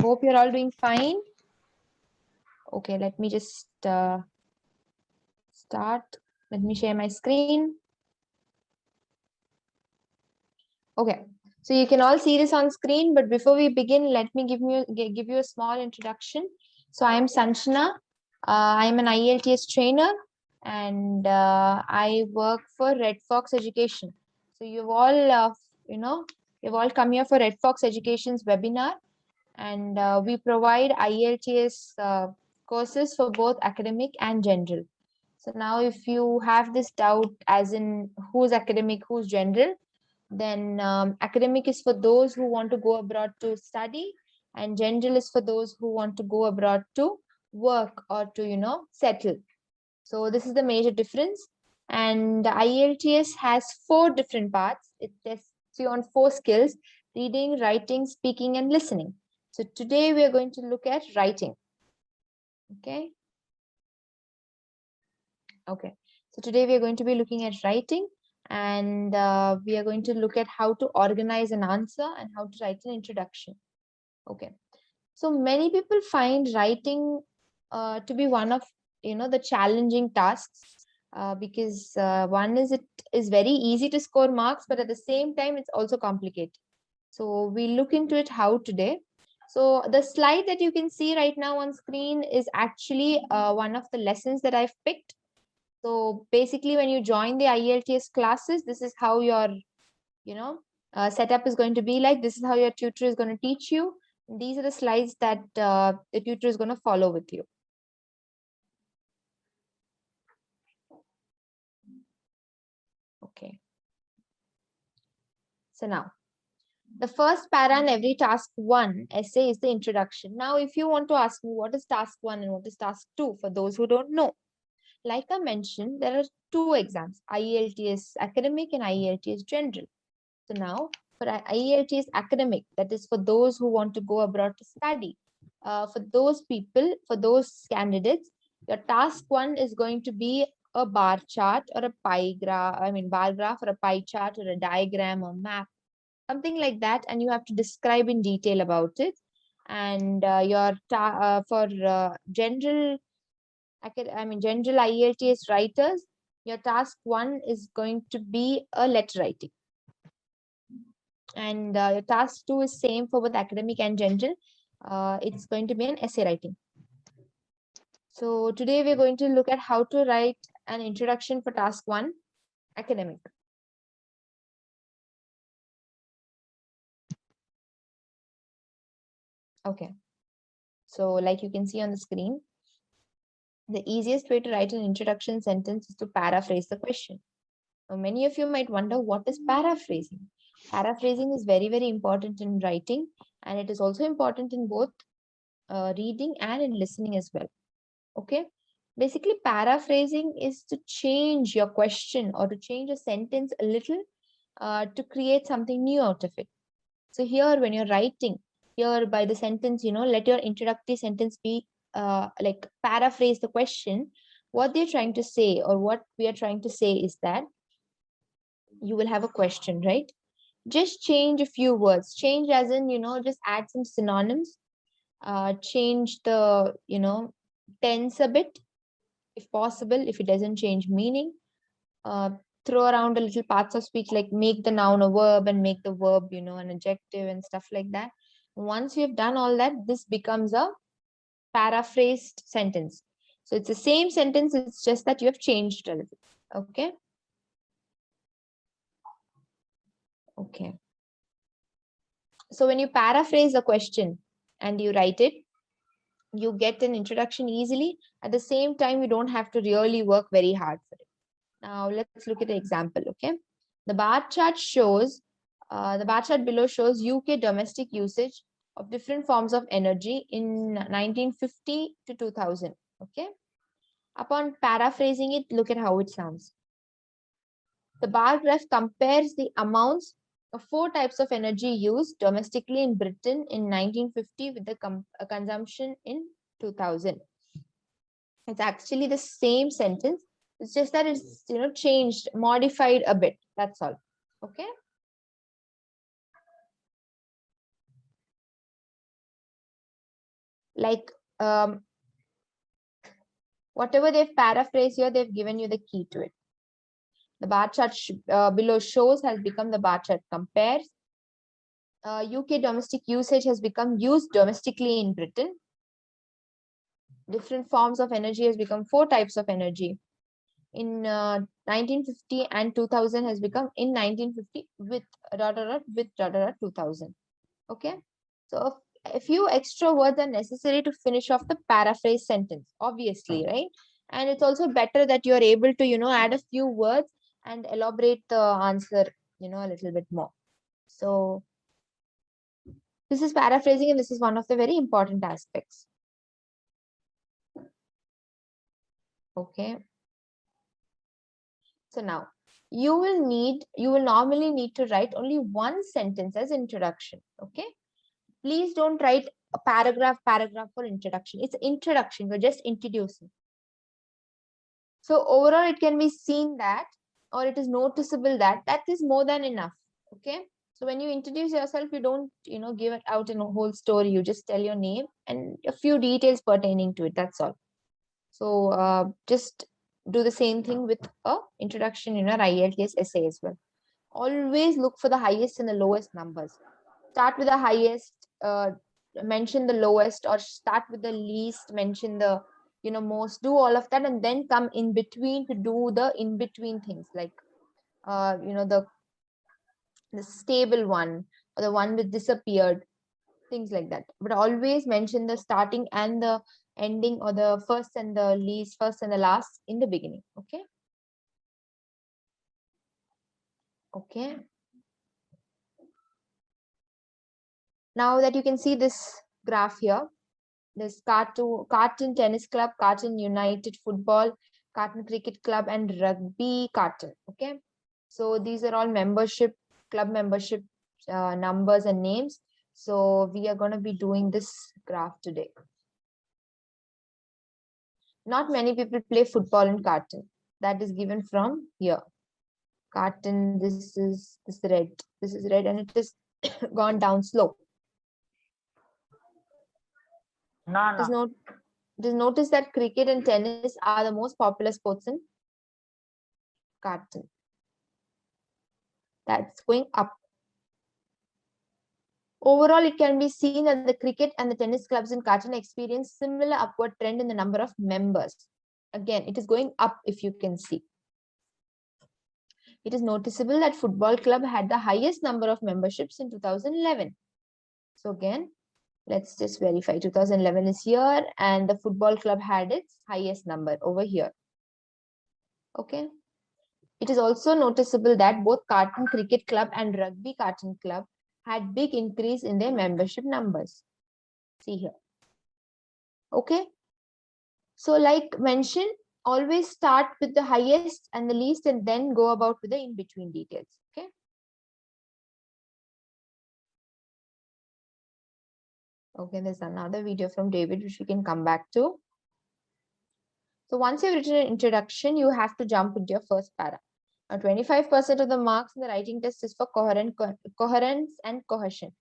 hope you're all doing fine. Okay, let me just start. Let me share my screen. Okay, so you can all see this on screen, but before we begin, let me give you a small introduction. So I am Sanchana. I am an IELTS trainer, and I work for Red Fox Education. So you've all, you've all come here for Red Fox Education's webinar, and we provide IELTS courses for both academic and general. So now if you have this doubt as in who's academic, who's general, then academic is for those who want to go abroad to study, and general is for those who want to go abroad to work or to, settle. So this is the major difference. And the IELTS has 4 different parts. It tests you on 4 skills: reading, writing, speaking, and listening. So today we are going to look at writing. Okay. So today we are going to be looking at writing, and we are going to look at how to organize an answer and how to write an introduction. Okay. So many people find writing to be one of the challenging tasks because one is it is very easy to score marks, but at the same time it's also complicated. So we look into it how today. So the slide that you can see right now on screen is actually one of the lessons that I've picked. So basically, when you join the IELTS classes, this is how your, setup is going to be like. This is how your tutor is going to teach you. These are the slides that the tutor is going to follow with you. Okay. So now, the first para in every task 1 essay is the introduction. Now, if you want to ask me what is task 1 and what is task 2, for those who don't know, like I mentioned, there are 2 exams, IELTS academic and IELTS general. So now for IELTS academic, that is for those who want to go abroad to study. For those people, for those candidates, your task 1 is going to be a bar chart or a pie graph, bar graph or a pie chart or a diagram or map, something like that. And you have to describe in detail about it. And for general IELTS writers, your task 1 is going to be a letter writing. And your task 2 is same for both academic and general. It's going to be an essay writing. So today we're going to look at how to write an introduction for task 1, academic. Okay. So like you can see on the screen, the easiest way to write an introduction sentence is to paraphrase the question. Now, many of you might wonder, what is paraphrasing? Paraphrasing is very, very important in writing, and it is also important in both reading and in listening as well. Okay. Basically, paraphrasing is to change your question or to change a sentence a little to create something new out of it. So here, when you're writing, here by the sentence, let your introductory sentence be like paraphrase the question. What they're trying to say, or what we are trying to say, is that you will have a question, right? Just change a few words. Change as in, just add some synonyms. Change the, tense a bit, if possible, if it doesn't change meaning. Throw around a little parts of speech, like make the noun a verb and make the verb, an adjective and stuff like that. Once you've done all that, this becomes a paraphrased sentence. So it's the same sentence, it's just that you have changed a little. Okay. Okay. So when you paraphrase a question and you write it, you get an introduction easily. At the same time, you don't have to really work very hard for it. Now let's look at the example. Okay. The bar chart below shows UK domestic usage of different forms of energy in 1950 to 2000. Okay. Upon paraphrasing it, look at how it sounds. The bar graph compares the amounts of 4 types of energy used domestically in Britain in 1950 with the consumption in 2000. It's actually the same sentence. It's just that it's changed, modified a bit. That's all. Okay. like whatever they've paraphrased here, they've given you the key to it. The bar chart below shows has become the bar chart compares. UK domestic usage has become used domestically in Britain. Different forms of energy has become 4 types of energy. In 1950 and 2000 has become in 1950 with 2000. Okay. So a few extra words are necessary to finish off the paraphrase sentence, obviously, right? And it's also better that you're able to, add a few words and elaborate the answer, a little bit more. So this is paraphrasing, and this is one of the very important aspects. Okay. So now you will normally need to write only one sentence as introduction. Okay. Please don't write a paragraph for introduction. It's introduction. You're just introducing. So overall, it can be seen that, or it is noticeable that is more than enough. Okay. So when you introduce yourself, you don't, give it out in a whole story. You just tell your name and a few details pertaining to it. That's all. So just do the same thing with a introduction in our IELTS essay as well. Always look for the highest and the lowest numbers. Start with the highest, mention the lowest, or start with the least, mention the most. Do all of that and then come in between to do the in between things, like the stable one or the one which disappeared, things like that. But always mention the starting and the ending, or the first and the least, first and the last in the beginning. Okay. Okay. Now that you can see this graph here, there's Carton Tennis Club, Carton United Football, Carton Cricket Club, and Rugby Carton. Okay. So these are all club membership numbers and names. So we are going to be doing this graph today. Not many people play football in Carton. That is given from here. Carton, this is red. This is red, and it has gone down slow. Just notice that cricket and tennis are the most popular sports in Carton. That's going up. Overall, it can be seen that the cricket and the tennis clubs in Carton experience similar upward trend in the number of members. Again, it is going up, if you can see. It is noticeable that football club had the highest number of memberships in 2011. So again, let's just verify. 2011 is here, and the football club had its highest number over here. Okay. It is also noticeable that both Carton Cricket Club and Rugby Carton Club had big increase in their membership numbers. See here. Okay. So like mentioned, always start with the highest and the least, and then go about with the in-between details. Okay. Okay, there's another video from David, which we can come back to. So once you've written an introduction, you have to jump into your first para. Now, 25% of the marks in the writing test is for coherence and cohesion.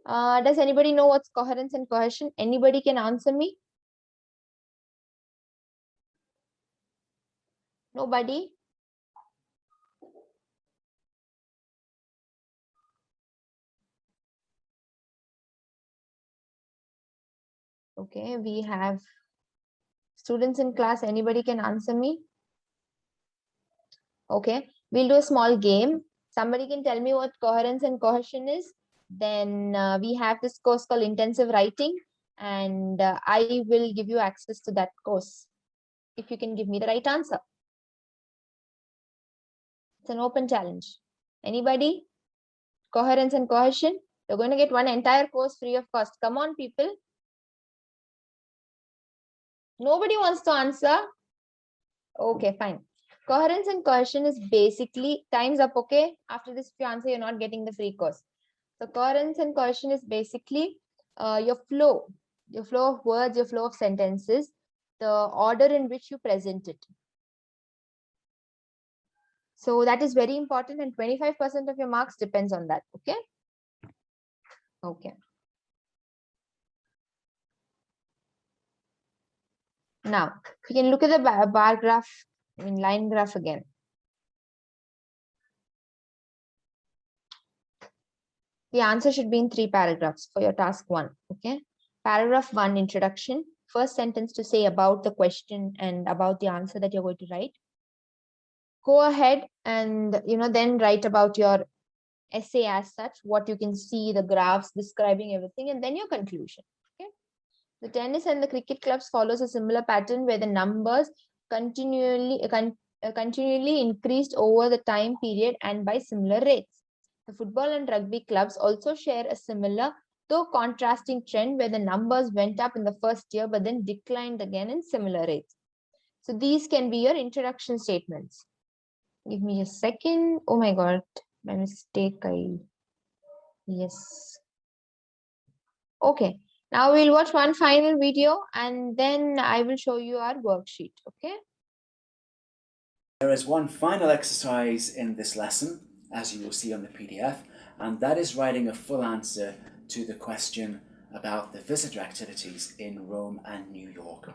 Does anybody know what's coherence and cohesion? Anybody can answer me? Nobody? Okay, we have students in class. Anybody can answer me? Okay, we'll do a small game. Somebody can tell me what coherence and cohesion is. Then we have this course called Intensive Writing, and I will give you access to that course if you can give me the right answer. It's an open challenge. Anybody? Coherence and cohesion? You're going to get one entire course free of cost. Come on, people. Nobody wants to answer? Okay, fine. Coherence and cohesion is basically, time's up, okay? After this, if you answer, you're not getting the free course. So coherence and cohesion is basically your flow of words, your flow of sentences, the order in which you present it. So that is very important, and 25% of your marks depends on that, okay? Okay. Now, we can look at the bar graph, line graph again. The answer should be in 3 paragraphs for your task 1. Okay. Paragraph 1, introduction. First sentence to say about the question and about the answer that you're going to write. Go ahead and then write about your essay as such, what you can see, the graphs describing everything, and then your conclusion. Okay. The tennis and the cricket clubs follows a similar pattern where the numbers continually increased over the time period and by similar rates. The football and rugby clubs also share a similar, though contrasting trend where the numbers went up in the first year but then declined again in similar rates. So these can be your introduction statements. Give me a second. Oh my God, my mistake. Yes. Okay. Now we'll watch one final video and then I will show you our worksheet. Okay. There is one final exercise in this lesson, as you will see on the PDF, and that is writing a full answer to the question about the visitor activities in Rome and New York.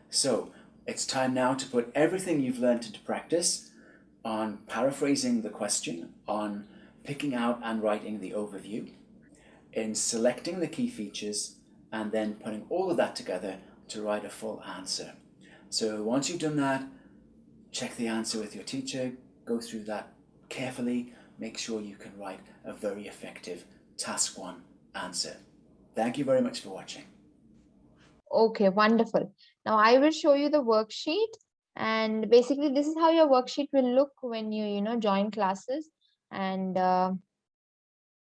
So it's time now to put everything you've learned into practice on paraphrasing the question, on picking out and writing the overview, in selecting the key features, and then putting all of that together to write a full answer. So once you've done that, check the answer with your teacher, go through that carefully, make sure you can write a very effective Task 1 answer. Thank you very much for watching. Okay, wonderful. Now I will show you the worksheet, and basically this is how your worksheet will look when you join classes and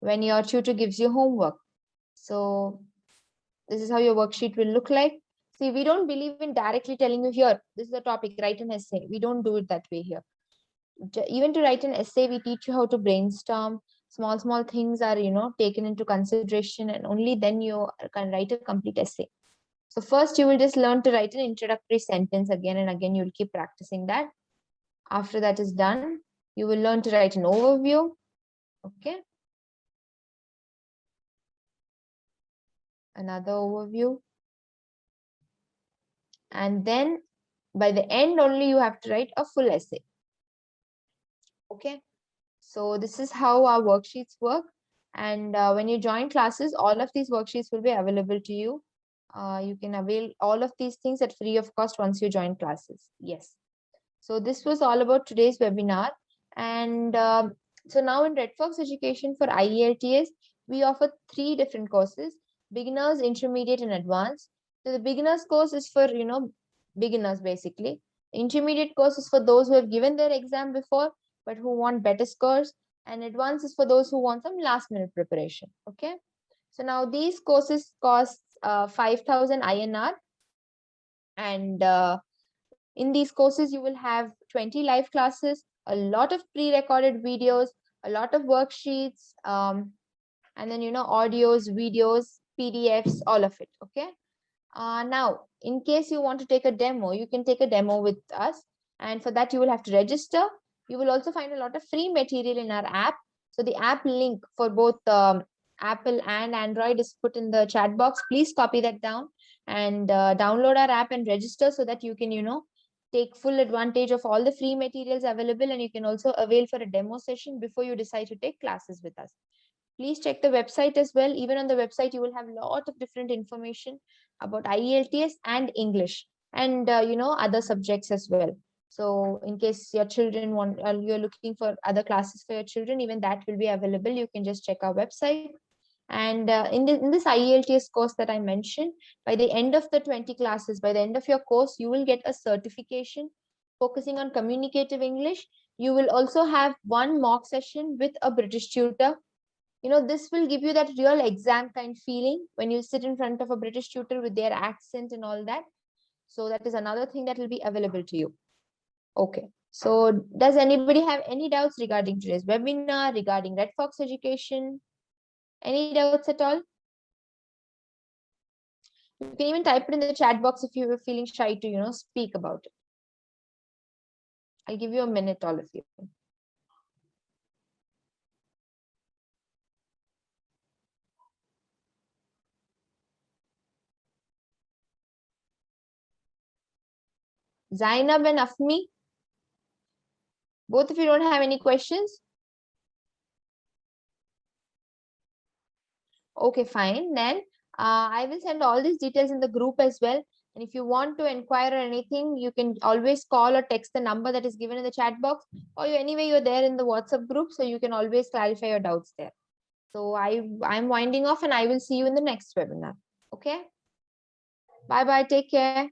when your tutor gives you homework. So this is how your worksheet will look like. See, we don't believe in directly telling you here, this is the topic, write an essay. We don't do it that way here. Even to write an essay, we teach you how to brainstorm. Small things are, taken into consideration, and only then you can write a complete essay. So first you will just learn to write an introductory sentence again and again. You'll keep practicing that. After that is done, you will learn to write an overview. Okay. Another overview. And then by the end only you have to write a full essay. Okay. So this is how our worksheets work. And when you join classes, all of these worksheets will be available to you. You can avail all of these things at free of cost once you join classes. Yes. So this was all about today's webinar. And so now in Red Fox Education for IELTS, we offer 3 different courses: beginners, intermediate, and advanced. So the beginners course is for, beginners basically. Intermediate course is for those who have given their exam before, but who want better scores. And advanced is for those who want some last minute preparation. Okay. So now these courses cost 5,000 INR. And in these courses, you will have 20 live classes, a lot of pre-recorded videos, a lot of worksheets, and then, audios, videos, PDFs, all of it. Okay. Now, in case you want to take a demo, you can take a demo with us. And for that, you will have to register. You will also find a lot of free material in our app. So the app link for both Apple and Android is put in the chat box. Please copy that down and download our app and register so that you can, take full advantage of all the free materials available, and you can also avail for a demo session before you decide to take classes with us. Please check the website as well. Even on the website, you will have a lot of different information about IELTS and English and, other subjects as well. So in case your children want, you're looking for other classes for your children, even that will be available. You can just check our website. And in this IELTS course that I mentioned, by the end of the 20 classes, by the end of your course, you will get a certification focusing on communicative English. You will also have one mock session with a British tutor. This will give you that real exam kind feeling when you sit in front of a British tutor with their accent and all that. So that is another thing that will be available to you. Okay. So does anybody have any doubts regarding today's webinar, regarding Red Fox Education? Any doubts at all? You can even type it in the chat box if you were feeling shy to, speak about it. I'll give you a minute, all of you. Zainab and Afmi, both of you don't have any questions? Okay, fine. Then I will send all these details in the group as well. And if you want to inquire or anything, you can always call or text the number that is given in the chat box, or anyway, you're there in the WhatsApp group, so you can always clarify your doubts there. So I'm winding off, and I will see you in the next webinar. Okay. Bye bye. Take care.